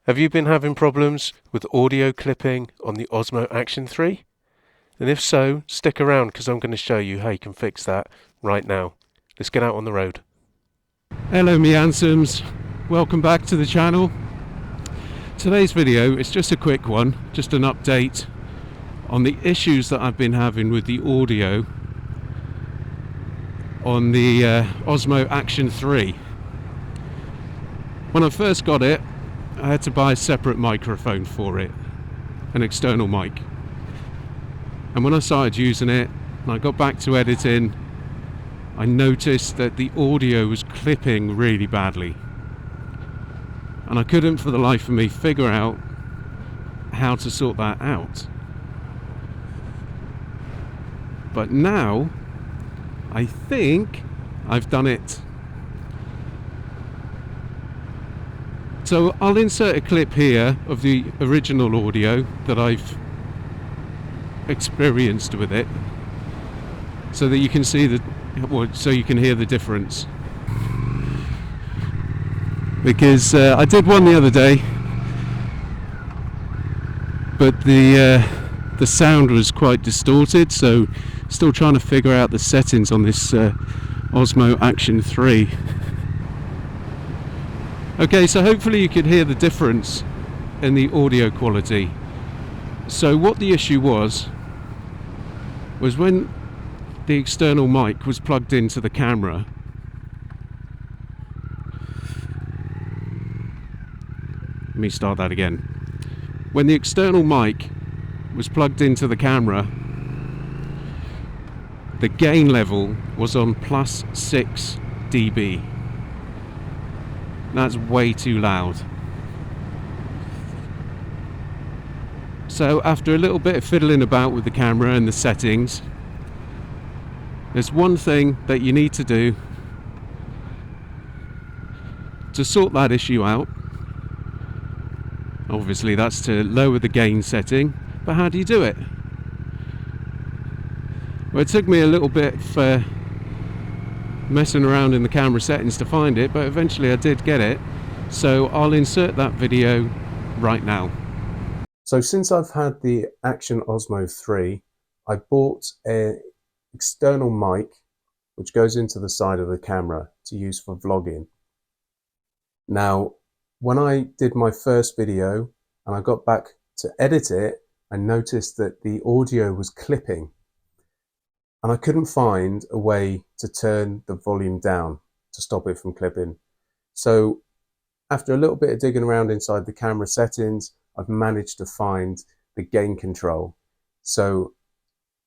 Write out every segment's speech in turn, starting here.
Have you been having problems with audio clipping on the Osmo Action 3? And if so, stick around because I'm going to show you how you can fix that right now. Let's get out on the road. Hello me handsomes, welcome back to the channel. Today's video is just a quick one, just an update on the issues that I've been having with the audio on the Osmo Action 3. When I first got it, I had to buy a separate microphone for it, an external mic. And when I started using it and I got back to editing, I noticed that the audio was clipping really badly. And I couldn't for the life of me figure out how to sort that out. But now, I think I've done it. So I'll insert a clip here of the original audio that I've experienced with it, so that you can see so you can hear the difference. Because I did one the other day, but the sound was quite distorted, so still trying to figure out the settings on this Osmo Action 3. Okay, so hopefully you could hear the difference in the audio quality. So what the issue was when the external mic was plugged into the camera, let me start that again. When the external mic was plugged into the camera, the gain level was on +6 dB. That's way too loud. So after a little bit of fiddling about with the camera and the settings, there's one thing that you need to do to sort that issue out. Obviously that's to lower the gain setting, but how do you do it? Well, it took me a little bit for messing around in the camera settings to find it, but eventually I did get it, so I'll insert that video right now. So since I've had the Action Osmo 3, I bought an external mic which goes into the side of the camera to use for vlogging. Now, when I did my first video and I got back to edit it, I noticed that the audio was clipping. And I couldn't find a way to turn the volume down to stop it from clipping. So after a little bit of digging around inside the camera settings, I've managed to find the gain control. So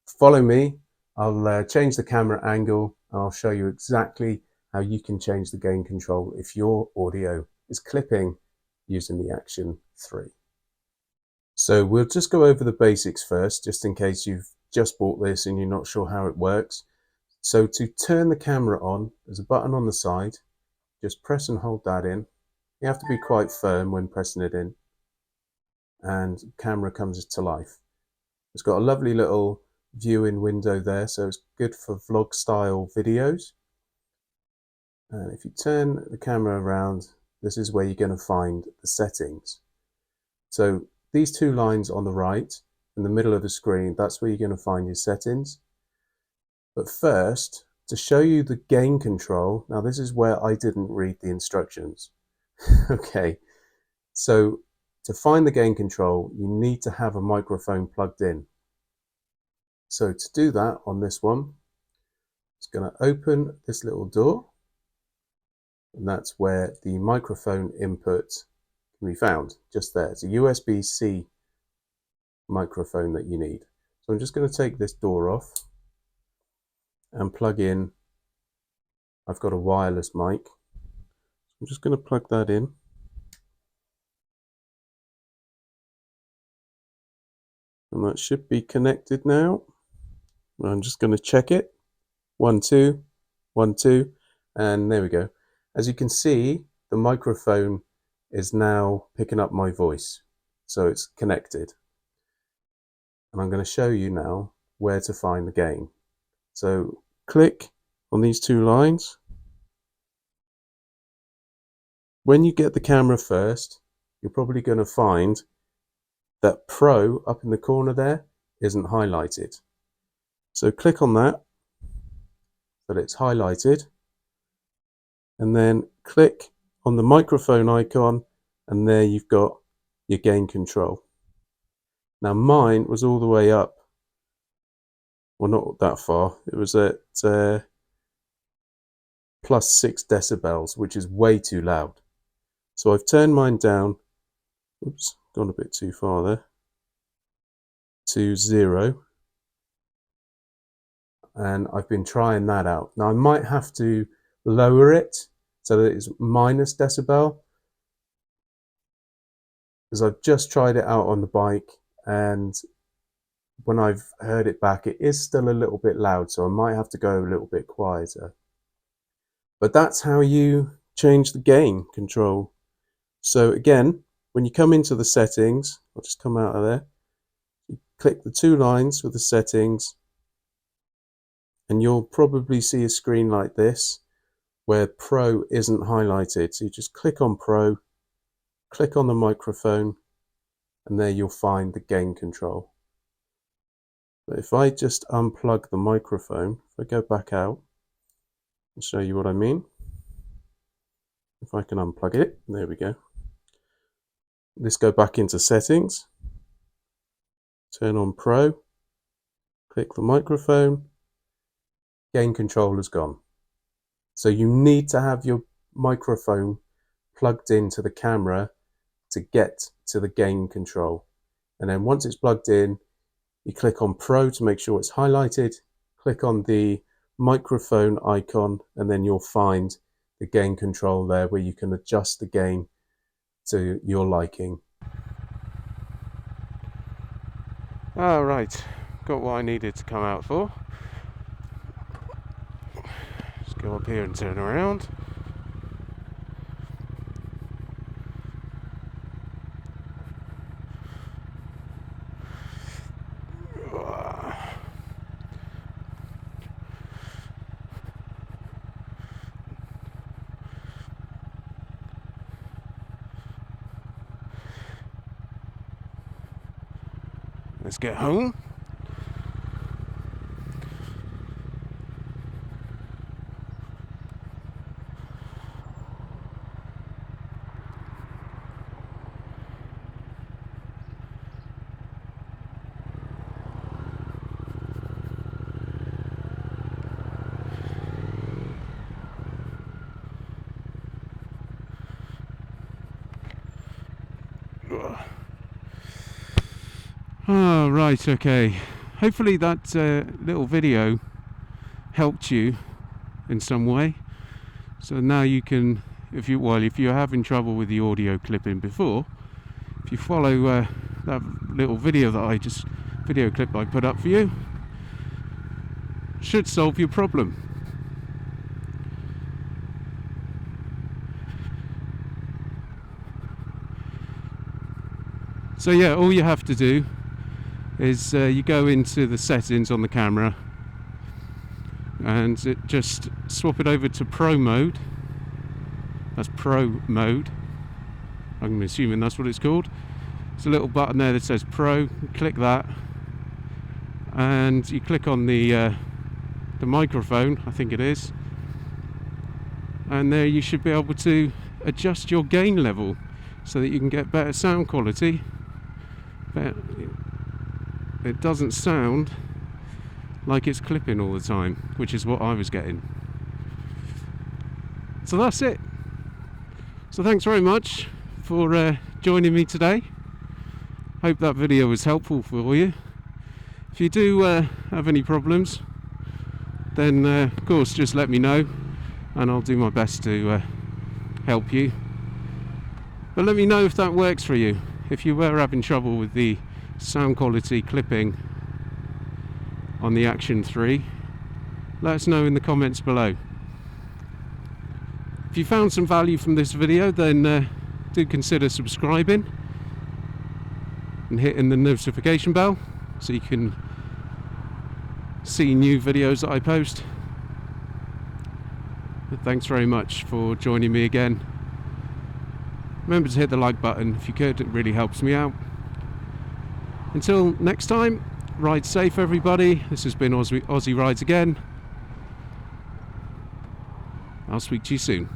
follow me, I'll change the camera angle and I'll show you exactly how you can change the gain control if your audio is clipping using the Action 3. So we'll just go over the basics first, just in case you've just bought this and you're not sure how it works. So to turn the camera on, there's a button on the side. Just press and hold that in. You have to be quite firm when pressing it in, and the camera comes to life. It's got a lovely little viewing window there, so it's good for vlog style videos. And if you turn the camera around, this is where you're going to find the settings. So these two lines on the right in the middle of the screen, that's where you're going to find your settings. But first, to show you the gain control, now this is where I didn't read the instructions. Okay, so to find the gain control, you need to have a microphone plugged in. So to do that on this one, it's going to open this little door, and that's where the microphone input can be found, just there. It's a USB-C microphone that you need. So I'm just going to take this door off and plug in. I've got a wireless mic. I'm just going to plug that in. And that should be connected now. I'm just going to check it. 1, 2, 1, 2, and there we go. As you can see, the microphone is now picking up my voice, so it's connected. And I'm going to show you now where to find the gain. So click on these two lines. When you get the camera first, you're probably going to find that Pro up in the corner there isn't highlighted. So click on that so that it's highlighted, and then click on the microphone icon, and there you've got your gain control. Now mine was all the way up, well, not that far, it was at plus 6 decibels, which is way too loud. So I've turned mine down, oops, gone a bit too far there, to 0. And I've been trying that out. Now I might have to lower it so that it's minus decibel, because I've just tried it out on the bike, and when I've heard it back, it is still a little bit loud, so I might have to go a little bit quieter. But that's how you change the gain control. So again, when you come into the settings, I'll just come out of there, you click the 2 lines with the settings, and you'll probably see a screen like this where Pro isn't highlighted. So you just click on Pro, click on the microphone, and there you'll find the gain control. But if I just unplug the microphone, if I go back out, I'll show you what I mean. If I can unplug it, there we go. Let's go back into settings, turn on Pro, click the microphone, gain control is gone. So you need to have your microphone plugged into the camera to get to the gain control. And then once it's plugged in, you click on Pro to make sure it's highlighted, click on the microphone icon, and then you'll find the gain control there where you can adjust the gain to your liking. Oh, right, got what I needed to come out for. Let's go up here and turn around. Let's get home. Oh, right, okay. Hopefully that little video helped you in some way. So now you can, if you're having trouble with the audio clipping before, if you follow that little video clip I put up for you, should solve your problem. So yeah, all you have to do is you go into the settings on the camera and just swap it over to Pro mode. That's Pro mode. I'm assuming that's what it's called. There's a little button there that says Pro. Click that, and you click on the microphone, I think it is, and there you should be able to adjust your gain level so that you can get better sound quality. But it doesn't sound like it's clipping all the time, which is what I was getting. So that's it. So thanks very much for joining me today. Hope that video was helpful for you. If you do have any problems, then of course just let me know and I'll do my best to help you. But let me know if that works for you. If you were having trouble with the sound quality clipping on the Action 3, let us know in the comments below. If you found some value from this video, then do consider subscribing and hitting the notification bell so you can see new videos that I post. But thanks very much for joining me again, Remember to hit the like button if you could, it really helps me out. Until next time, ride safe everybody. This has been Aussie Rides again. I'll speak to you soon.